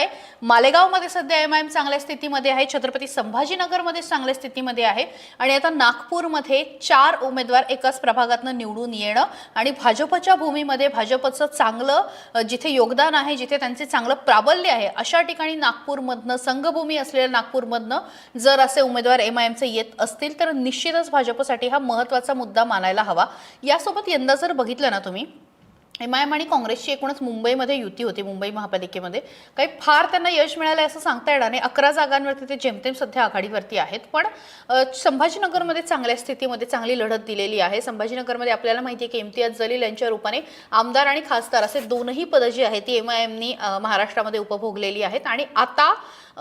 आहे. मालेगावमध्ये सध्या एमआयएम चांगल्या स्थितीमध्ये आहे, छत्रपती संभाजीनगरमध्ये चांगल्या स्थितीमध्ये आहे आणि आता नागपूरमध्ये 4 उमेदवार एकाच प्रभागातून निवडून येणं आणि भाजपच्या भूमीमध्ये भाजपचं चांगलं जिथे योगदान आहे, जिथे त्यांचे चांगलं प्राबल्य आहे, अशा ठिकाणी नागपूरमधनं संघभूमी असलेल्या नागपूरमधनं जर असे उमेदवार एमआयएमचे येत असतील तर निश्चितच भाजपसाठी हा महत्त्वाचा मुद्दा मानायला हवा. यासोबत यंदा जर बघितलं ना तुम्ही, एमआयएम आणि काँग्रेसची एकूणच मुंबईमध्ये युती होती, मुंबई महापालिकेमध्ये काही फार त्यांना यश मिळालं असं सांगता येणार नाही. 11 जागांवरती ते जेमतेम सध्या आघाडीवरती आहेत. पण संभाजीनगरमध्ये चांगल्या स्थितीमध्ये चांगली लढत दिलेली आहे. संभाजीनगरमध्ये आपल्याला माहिती आहे की इम्तियाज जलील यांच्या रूपाने आमदार आणि खासदार असे दोनही पदं जी आहेत ती एमआयएमनी महाराष्ट्रामध्ये उपभोगलेली आहेत आणि आता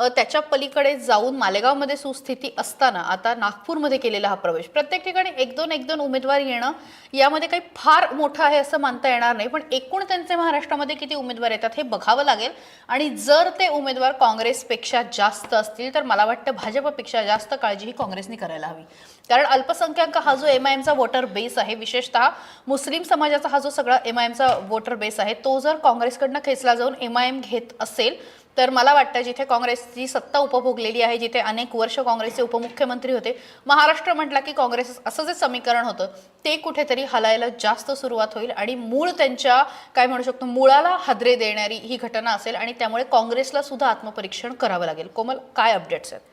त्याच्या पलीकडे जाऊन मालेगावमध्ये सुस्थिती असताना आता नागपूरमध्ये केलेला हा प्रवेश, प्रत्येक ठिकाणी एक दोन उमेदवार येणं यामध्ये काही फार मोठं आहे असं मानता येणार नाही. पण एकूण त्यांचे महाराष्ट्रामध्ये किती उमेदवार येतात हे बघावं लागेल आणि जर ते उमेदवार काँग्रेसपेक्षा जास्त असतील तर मला वाटतं भाजपपेक्षा जास्त काळजी ही काँग्रेसने करायला हवी. कारण अल्पसंख्याक हा जो एमआयएमचा वोटर बेस आहे, विशेषतः मुस्लिम समाजाचा हा जो सगळा एमआयएमचा वोटर बेस आहे, तो जर काँग्रेसकडनं खेचला जाऊन एमआयएम घेत असेल तर मला वाटतं जिथे काँग्रेसची सत्ता उपभोगलेली आहे, जिथे अनेक वर्ष काँग्रेसचे उपमुख्यमंत्री होते, महाराष्ट्र म्हटला की काँग्रेस असं जे समीकरण होतं ते कुठेतरी हलायला जास्त सुरुवात होईल आणि मूळ त्यांच्या काय म्हणू शकतो मुळाला हादरे देणारी ही घटना असेल आणि त्यामुळे काँग्रेसला सुद्धा आत्मपरीक्षण करावं लागेल. कोमल, काय अपडेट्स आहेत?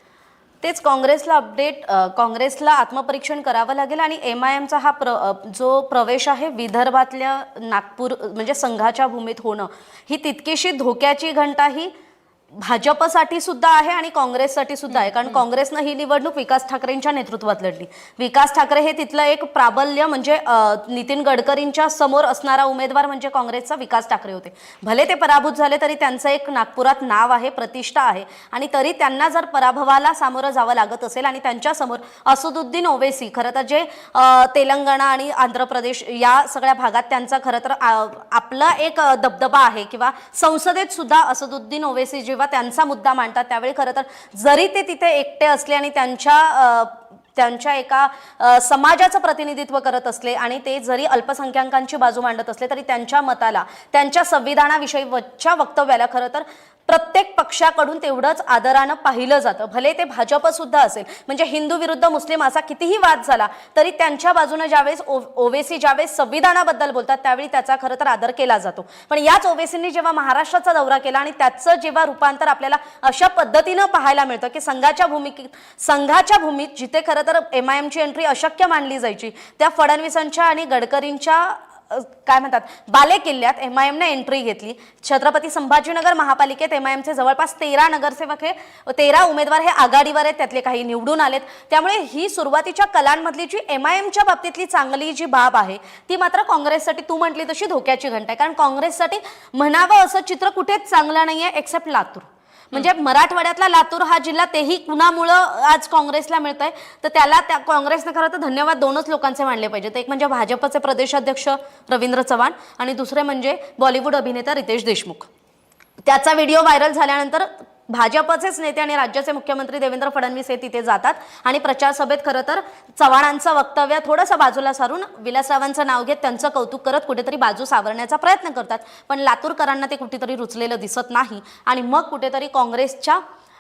तेच काँग्रेसला आत्मपरीक्षण करावं लागेल आणि एमआयएमचा हा जो प्रवेश आहे विदर्भातल्या नागपूर म्हणजे संघाच्या भूमीत होणं ही तितकीशी धोक्याची घंटा ही भाजपसाठी सुद्धा आहे आणि काँग्रेससाठी सुद्धा आहे. कारण काँग्रेसनं ही निवडणूक विकास ठाकरेंच्या नेतृत्वात लढली. विकास ठाकरे हे तिथलं एक प्राबल्य म्हणजे नितीन गडकरींच्या समोर असणारा उमेदवार म्हणजे काँग्रेसचा विकास ठाकरे होते. भले ते पराभूत झाले तरी त्यांचं एक नागपुरात नाव आहे, प्रतिष्ठा आहे आणि तरी त्यांना जर पराभवाला सामोरं जावं लागत असेल आणि त्यांच्यासमोर असदुद्दीन ओवैसी, खरं तर जे तेलंगणा आणि आंध्र प्रदेश या सगळ्या भागात त्यांचा खरं तर आपला एक दबदबा आहे किंवा संसदेत सुद्धा असदुद्दीन ओवैसी जेव्हा त्यांचा मुद्दा मांडतात त्यावेळी खरं तर जरी ते तिथे एकटे असले आणि त्यांच्या एका समाजाचं प्रतिनिधित्व करत असले आणि ते जरी अल्पसंख्याकांची बाजू मांडत असले तरी त्यांच्या मताला, त्यांच्या संविधानाविषयीच्या वक्तव्याला खरं तर प्रत्येक पक्षाकडून तेवढंच आदरानं पाहिलं जातं. भले ते भाजप सुद्धा असेल, म्हणजे हिंदू विरुद्ध मुस्लिम असा कितीही वाद झाला तरी त्यांच्या बाजूने ज्यावेळेस ओवेसी ज्यावेळेस संविधानाबद्दल बोलतात त्यावेळी त्याचा खरं तर आदर केला जातो. पण याच ओवेसींनी जेव्हा महाराष्ट्राचा दौरा केला आणि त्याचं जेव्हा रूपांतर आपल्याला अशा पद्धतीनं पाहायला मिळतं की संघाच्या भूमीत जिथे खरं तर एमआयएमची एंट्री अशक्य मानली जायची त्या फडणवीसांच्या आणि गडकरींच्या काय म्हणतात बालेकिल्ल्यात एमआयएमने एंट्री घेतली. छत्रपती संभाजीनगर महापालिकेत एमआयएमचे जवळपास 13 नगरसेवक हे 13 उमेदवार हे आघाडीवर आहेत, त्यातले काही निवडून आलेत. त्यामुळे ही सुरुवातीच्या कलांमधली जी एमआयएमच्या बाबतीतली चांगली जी बाब आहे ती मात्र काँग्रेससाठी तू म्हटली तशी धोक्याची घंटा आहे. कारण काँग्रेससाठी म्हणावं असं चित्र कुठेच चांगलं नाहीये एक्सेप्ट लातूर. म्हणजे मराठवाड्यातला लातूर हा जिल्हा तेही कुणामुळे आज काँग्रेसला मिळतंय तर त्याला त्या काँग्रेसने खरं तर धन्यवाद दोनच लोकांचे मानले पाहिजेत. एक म्हणजे भाजपचे प्रदेशाध्यक्ष रवींद्र चव्हाण आणि दुसरे म्हणजे बॉलिवूड अभिनेता रितेश देशमुख. त्याचा व्हिडिओ व्हायरल झाल्यानंतर भाजपचेच नेते आणि राज्याचे मुख्यमंत्री देवेंद्र फडणवीस हे तिथे जातात आणि प्रचार सभेत खरं तर चव्हाणांचं वक्तव्य थोडंसं बाजूला सारून विलासरावांचं नाव घेत त्यांचं कौतुक करत कुठेतरी बाजू सावरण्याचा प्रयत्न करतात. पण लातूरकरांना ते कुठेतरी रुचलेलं दिसत नाही आणि मग कुठेतरी काँग्रेसच्या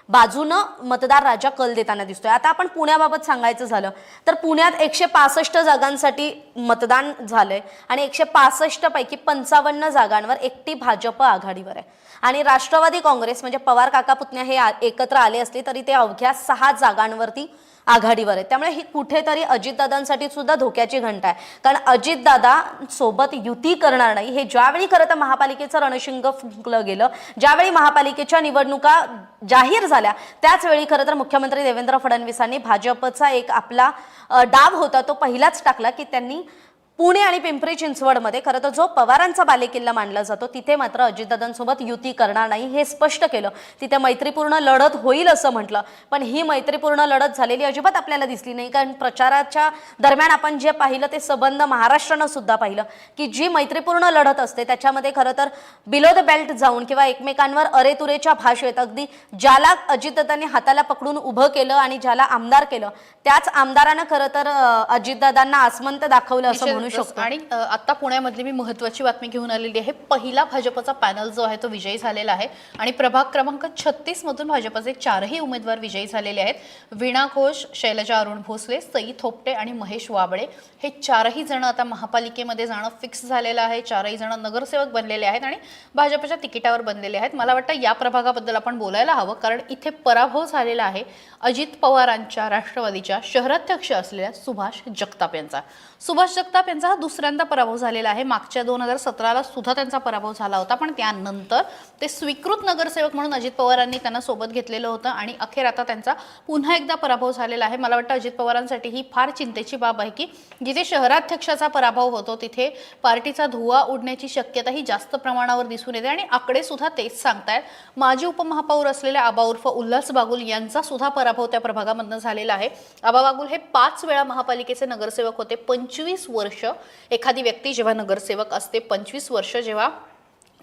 बाजूनं मतदार राजा कल देताना दिसतोय. आता आपण पुण्याबाबत सांगायचं झालं तर पुण्यात 165 जागांसाठी मतदान झालंय आणि 165 पैकी 55 जागांवर एकटी भाजप आघाडीवर आहे आणि राष्ट्रवादी काँग्रेस म्हणजे पवार काका पुतण्या हे एकत्र आले असले तरी ते अवघ्या 6 जागांवरती आघाडीवर आहे. त्यामुळे ही कुठेतरी अजितदादांसाठी सुद्धा धोक्याची घंटा आहे. कारण अजितदादा सोबत युती करणार नाही हे ज्यावेळी खरं तर महापालिकेचं रणशिंग फुंकलं गेलं, ज्यावेळी महापालिकेच्या निवडणुका जाहीर झाल्या त्याच वेळी खरं तर मुख्यमंत्री देवेंद्र फडणवीसांनी भाजपचा एक आपला डाव होता तो पहिलाच टाकला की त्यांनी पुणे आणि पिंपरी चिंचवडमध्ये खरं तर जो पवारांचा बालेकिल्ला मानला जातो तिथे मात्र अजितदादांसोबत युती करणार नाही हे स्पष्ट केलं. तिथे मैत्रीपूर्ण लढत होईल असं म्हटलं, पण ही मैत्रीपूर्ण लढत झालेली अजिबात आपल्याला दिसली नाही. कारण प्रचाराच्या दरम्यान आपण जे पाहिलं ते सबंध महाराष्ट्रानं सुद्धा पाहिलं की जी मैत्रीपूर्ण लढत असते त्याच्यामध्ये खरं तर बिलो द बेल्ट जाऊन किंवा एकमेकांवर अरेतुरेच्या भाषेत अगदी ज्याला अजितदादांनी हाताला पकडून उभं केलं आणि ज्याला आमदार केलं त्याच आमदारानं खरं तर अजितदादांना आसमंत दाखवलं असं म्हणू म्हणू शकतो. आणि आता पुण्यामधली मी महत्त्वाची बातमी घेऊन आलेली आहे. पहिला भाजपचा पॅनल जो आहे तो विजयी झालेला आहे आणि प्रभाग क्रमांक 36 मधून भाजपचे 4ही उमेदवार विजयी झालेले आहेत. वीणा घोष, शैलजा अरुण भोसले, सई थोपटे आणि महेश वाबळे हे 4ही जण आता महापालिकेमध्ये जाणं फिक्स झालेलं आहे. 4ही जण नगरसेवक बनलेले आहेत आणि भाजपच्या तिकिटावर बनलेले आहेत. मला वाटतं या प्रभागाबद्दल आपण बोलायला हवं, कारण इथे पराभव झालेला आहे अजित पवारांच्या राष्ट्रवादीच्या शहराध्यक्ष असलेल्या सुभाष जगताप यांचा. सुभाष जगताप यांचा हा दुसऱ्यांदा पराभव झालेला आहे. मागच्या 2017ला सुद्धा त्यांचा पराभव झाला होता, पण त्यानंतर ते स्वीकृत नगरसेवक म्हणून अजित पवारांनी त्यांना सोबत घेतलेलं होतं आणि अखेर आता त्यांचा पुन्हा एकदा पराभव झालेला आहे. मला वाटतं अजित पवारांसाठी ही फार चिंतेची बाब आहे की जिथे शहराध्यक्षाचा पराभव होतो तिथे पार्टीचा धुवा उडण्याची शक्यता ही जास्त प्रमाणावर दिसून येते आणि आकडे सुद्धा तेच सांगतायत. माजी उपमहापौर असलेल्या आबा उर्फ उल्हास बागुल यांचा सुद्धा पराभव त्या प्रभागामधनं झालेला आहे. आबा बागुल हे 5 वेळा महापालिकेचे नगरसेवक होते. 25 वर्ष एखादी व्यक्ती जेव्हा नगरसेवक असते, 25 वर्ष जेव्हा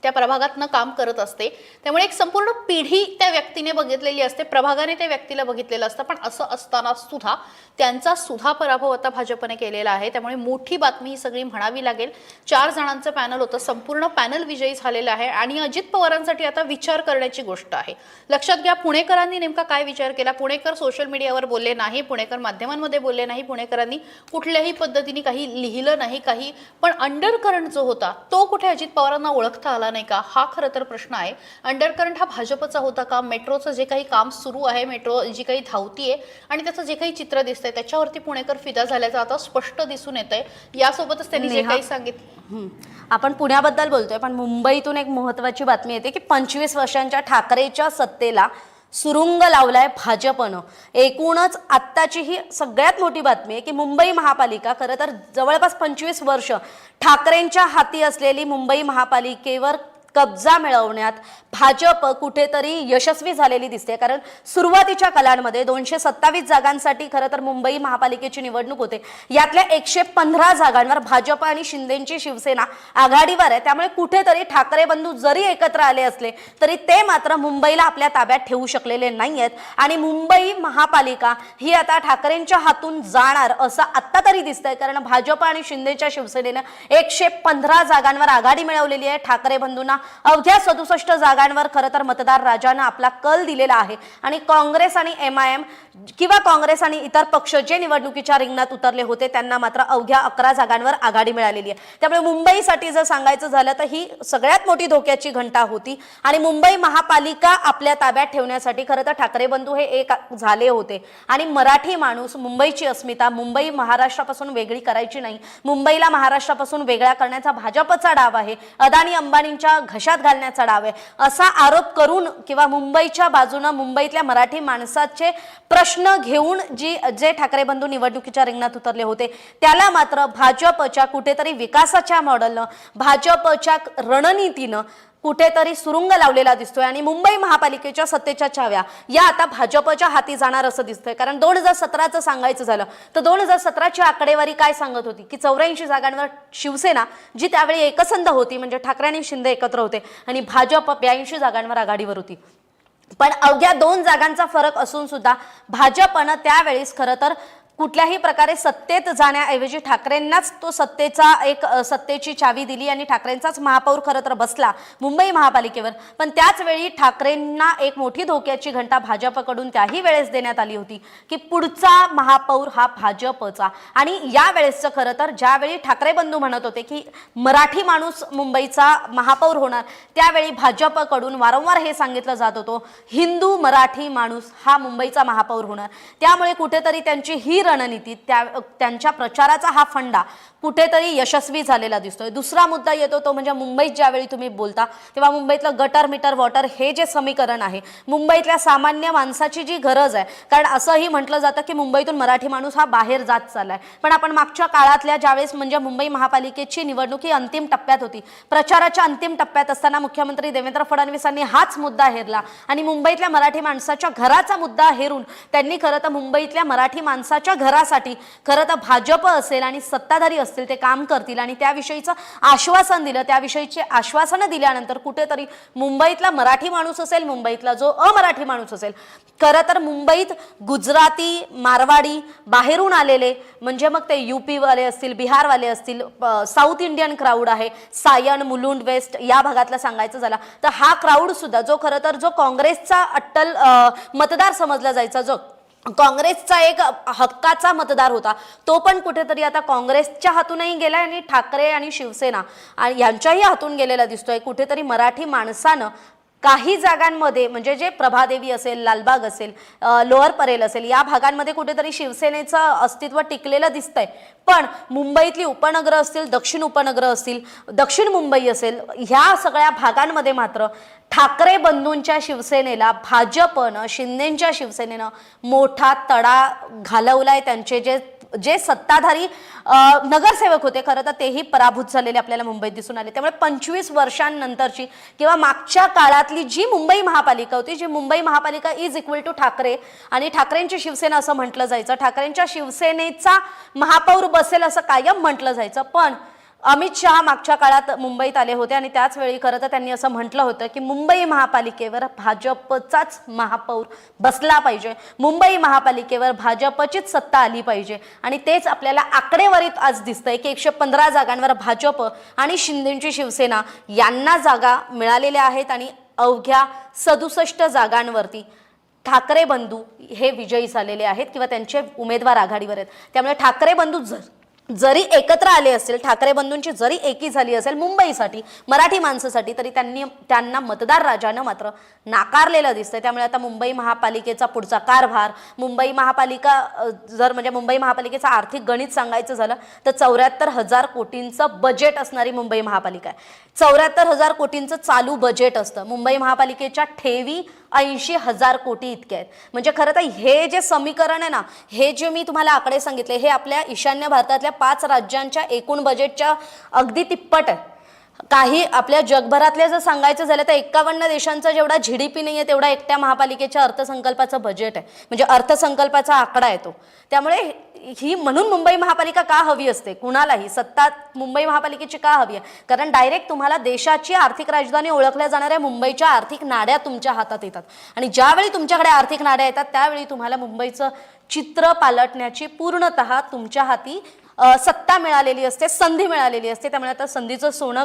त्या प्रभागातनं काम करत असते, त्यामुळे एक संपूर्ण पिढी त्या व्यक्तीने बघितलेली असते, प्रभागाने त्या व्यक्तीला बघितलेलं असतं. पण असं असताना सुद्धा त्यांचा सुद्धा पराभव आता भाजपने केलेला आहे. त्यामुळे मोठी बातमी ही सगळी म्हणावी लागेल. 4 जणांचं पॅनल होतं, संपूर्ण पॅनल विजयी झालेलं आहे आणि अजित पवारांसाठी आता विचार करण्याची गोष्ट आहे. लक्षात घ्या, पुणेकरांनी नेमका काय विचार केला. पुणेकर सोशल मीडियावर बोलले नाही, पुणेकर माध्यमांमध्ये बोलले नाही, पुणेकरांनी कुठल्याही पद्धतीने काही लिहिलं नाही काही, पण अंडरकरंट जो होता तो कुठे अजित पवारांना ओळखता आला नाही का, हा खरं तर प्रश्न आहे. अंडरकरंट हा भाजपचा होता का. मेट्रोचं जे काही काम सुरू आहे, मेट्रो जी काही धावतीये आणि त्याचं जे काही चित्र दिसतंय त्याच्यावरती पुणेकर फिदा झाल्याचं आता स्पष्ट दिसून येतंय. यासोबतच त्यांनी जे काही सांगितलं. आपण पुण्याबद्दल बोलतोय, पण मुंबईतून एक महत्वाची बातमी येते की 25 वर्षांच्या ठाकरेच्या सत्तेला सुरुंग लावलाय भाजपनं. एकूणच आत्ताची ही सगळ्यात मोठी बातमी आहे की मुंबई महापालिका खरं तर जवळपास 25 वर्ष ठाकरेंच्या हाती असलेली मुंबई महापालिकेवर कब्जा मिळवण्यात भाजप कुठेतरी यशस्वी झालेली दिसते. कारण सुरुवातीच्या कालांमध्ये 227 जागांसाठी खरं तर मुंबई महापालिकेची निवडणूक होते. यातल्या 115 जागांवर भाजप आणि शिंदेची शिवसेना आघाडीवर आहे. त्यामुळे कुठेतरी ठाकरे बंधू जरी एकत्र आले असले तरी ते मात्र मुंबईला आपल्या ताब्यात ठेवू शकलेले नाही आहेत आणि मुंबई महापालिका ही आता ठाकरेंच्या हातून जाणार असं आत्ता तरी दिसतंय. कारण भाजप आणि शिंदेच्या शिवसेनेनं 115 जागांवर आघाडी मिळवलेली आहे. ठाकरे बंधूंना अवघ्या 67 जागांवर खरं तर मतदार राजानं आपला कल दिलेला आहे आणि काँग्रेस आणि MIM किंवा काँग्रेस आणि इतर पक्ष जे निवडणुकीच्या रिंगणात उतरले होते त्यांना मात्र अवघ्या 11 जागांवर आघाडी मिळालेली आहे. त्यामुळे मुंबईसाठी जर सांगायचं झालं तर ही सगळ्यात मोठी धोक्याची घंटा होती आणि मुंबई महापालिका आपल्या ताब्यात ठेवण्यासाठी खरं तर ठाकरे बंधू हे एक झाले होते आणि मराठी माणूस, मुंबईची अस्मिता, मुंबई महाराष्ट्रापासून वेगळी करायची नाही, मुंबईला महाराष्ट्रापासून वेगळा करण्याचा भाजपचा डाव आहे, अदानी अंबानींच्या घशात घालण्याचा डाव आहे असा आरोप करून किंवा मुंबईच्या बाजूने मुंबईतल्या मराठी माणसाचे प्रश्न घेऊन जे ठाकरे बंधू निवडणुकीच्या रिंगणात उतरले होते त्याला मात्र भाजपच्या कुठेतरी विकासाच्या मॉडेलनं, भाजपच्या रणनीतीनं कुठेतरी सुरुंग लावलेला दिसतोय आणि मुंबई महापालिकेच्या सत्तेच्या चाव्या या आता भाजपच्या हाती जाणार असं दिसतंय. कारण 2017चं सांगायचं झालं तर 2017ची आकडेवारी काय सांगत होती की 84 जागांवर शिवसेना जी त्यावेळी एकसंध होती, म्हणजे ठाकरे आणि शिंदे एकत्र होते, आणि भाजप 82 जागांवर आघाडीवर होती. पण अवघ्या 2 जागांचा फरक असून सुद्धा भाजपनं त्यावेळेस खरं तर कुठल्याही प्रकारे सत्तेत जाण्याऐवजी ठाकरेंनाच तो सत्तेची चावी दिली आणि ठाकरेंचाच महापौर खरं तर बसला मुंबई महापालिकेवर. पण त्याच वेळी ठाकरेंना एक मोठी धोक्याची घंटा भाजपकडून त्याही वेळेस देण्यात आली होती की पुढचा महापौर हा भाजपचा. आणि या वेळेसचं खरं तर ज्यावेळी ठाकरे बंधू म्हणत होते की मराठी माणूस मुंबईचा महापौर होणार, त्यावेळी भाजपकडून वारंवार हे सांगितलं जात होतं हिंदू मराठी माणूस हा मुंबईचा महापौर होणार. त्यामुळे कुठेतरी त्यांची ही रणनीती, त्यांच्या प्रचाराचा हा फंडा कुठेतरी यशस्वी झालेला दिसतोय. दुसरा मुद्दा येतो तो म्हणजे मुंबईत ज्यावेळी तुम्ही बोलता तेव्हा मुंबईतलं गटर मीटर वॉटर हे जे समीकरण आहे, मुंबईतल्या सामान्य माणसाची जी गरज आहे, कारण असंही म्हटलं जातं की मुंबईतून मराठी माणूस हा बाहेर जात चाललाय. पण आपण मागच्या काळातल्या ज्यावेळेस म्हणजे मुंबई महापालिकेची निवडणूक ही अंतिम टप्प्यात होती, प्रचाराच्या अंतिम टप्प्यात असताना मुख्यमंत्री देवेंद्र फडणवीसांनी हाच मुद्दा हेरला आणि मुंबईतल्या मराठी माणसाच्या घराचा मुद्दा हेरून त्यांनी खरं तर मुंबईतल्या मराठी माणसाच्या घरासाठी खरं तर भाजप असेल आणि सत्ताधारी असतील ते काम करतील आणि त्याविषयीचं आश्वासन दिलं, त्याविषयीचे आश्वासनं दिल्यानंतर कुठेतरी मुंबईतला मराठी माणूस असेल, मुंबईतला जो अमराठी माणूस असेल, खरं तर मुंबईत गुजराती, मारवाडी बाहेरून आलेले म्हणजे मग ते युपीवाले असतील, बिहारवाले असतील, साऊथ इंडियन क्राऊड आहे, सायन, मुलुंड वेस्ट या भागातला सांगायचं झाला तर हा क्राऊड सुद्धा जो खरं तर जो काँग्रेसचा अट्टल मतदार समजला जायचा, जो काँग्रेसचा एक हक्काचा मतदार होता, तो पण कुठेतरी आता काँग्रेसच्या हातूनही गेलाय आणि ठाकरे आणि शिवसेना आणि यांच्याही हातून गेलेला दिसतोय. कुठेतरी मराठी माणसानं काही जागांमध्ये म्हणजे जे प्रभादेवी असेल, लालबाग असेल, लोअर परेल असेल या भागांमध्ये कुठेतरी शिवसेनेचं अस्तित्व टिकलेलं दिसतंय. पण मुंबईतली उपनगरं असतील, दक्षिण उपनगरं असतील, दक्षिण मुंबई असेल, ह्या सगळ्या भागांमध्ये मात्र ठाकरे बंधूंच्या शिवसेनेला भाजपनं, शिंदेच्या शिवसेनेनं मोठा तडा घालवलाय. त्यांचे जे सत्ताधारी नगरसेवक होते खरं तर तेही पराभूत झालेले आपल्याला मुंबईत दिसून आले. त्यामुळे 25 वर्षांनंतरची किंवा मागच्या काळातली जी मुंबई महापालिका होती, जी मुंबई महापालिका इज इक्वल टू ठाकरे आणि ठाकरेंची शिवसेना असं म्हटलं जायचं, ठाकरेंच्या शिवसेनेचा महापौर बसेल असं कायम म्हटलं जायचं. पण अमित शहा मागच्या काळात मुंबईत आले होते आणि त्याच वेळी खरं तर त्यांनी असं म्हटलं होतं की मुंबई महापालिकेवर भाजपचाच महापौर बसला पाहिजे, मुंबई महापालिकेवर भाजपचीच सत्ता आली पाहिजे. आणि तेच आपल्याला आकडेवारीत आज दिसतंय की 115 जागांवर भाजप आणि शिंदेची शिवसेना यांना जागा मिळालेल्या आहेत आणि अवघ्या 67 जागांवरती ठाकरे बंधू हे विजयी झालेले आहेत किंवा त्यांचे उमेदवार आघाडीवर आहेत. त्यामुळे ठाकरे बंधू जरी एकत्र आले असतील, ठाकरे बंधूंची जरी एकी झाली असेल मुंबईसाठी, मराठी माणसासाठी, तरी त्यांना मतदार राजानं मात्र नाकारलेलं दिसतंय. त्यामुळे आता मुंबई महापालिकेचा पुढचा कारभार, मुंबई महापालिकेचं आर्थिक गणित सांगायचं झालं तर 74,000 कोटींचं बजेट असणारी मुंबई महापालिका आहे. 74,000 कोटींचं चालू बजेट असतं. मुंबई महापालिकेच्या ठेवी 80,000 कोटी इतके आहेत. म्हणजे खरं तर हे जे समीकरण आहे ना, हे जे मी तुम्हाला आकडे सांगितले, हे आपल्या ईशान्य भारतातल्या 5 राज्यांच्या एकूण बजेटच्या अगदी तिप्पट आहे. काही आपल्या जगभरातल्या जर सांगायचं झालं तर 51 देशांचा जेवढा GDP नाही आहे तेवढा एकट्या महापालिकेच्या अर्थसंकल्पाचं बजेट आहे. म्हणजे अर्थसंकल्पाचा आकडा आहे तो. त्यामुळे म्हणून मुंबई महापालिका का हवी असते कुणालाही, सत्ता मुंबई महापालिकेची का हवी आहे? कारण डायरेक्ट तुम्हाला देशाची आर्थिक राजधानी ओळखल्या जाणाऱ्या मुंबईच्या आर्थिक नाड्या तुमच्या हातात येतात आणि ज्यावेळी तुमच्याकडे आर्थिक नाड्या येतात त्यावेळी तुम्हाला मुंबईचं चित्र पालटण्याची पूर्णतः तुमच्या हाती सत्ता मिळालेली असते, संधी मिळालेली असते. त्यामुळे आता संधीचं सोनं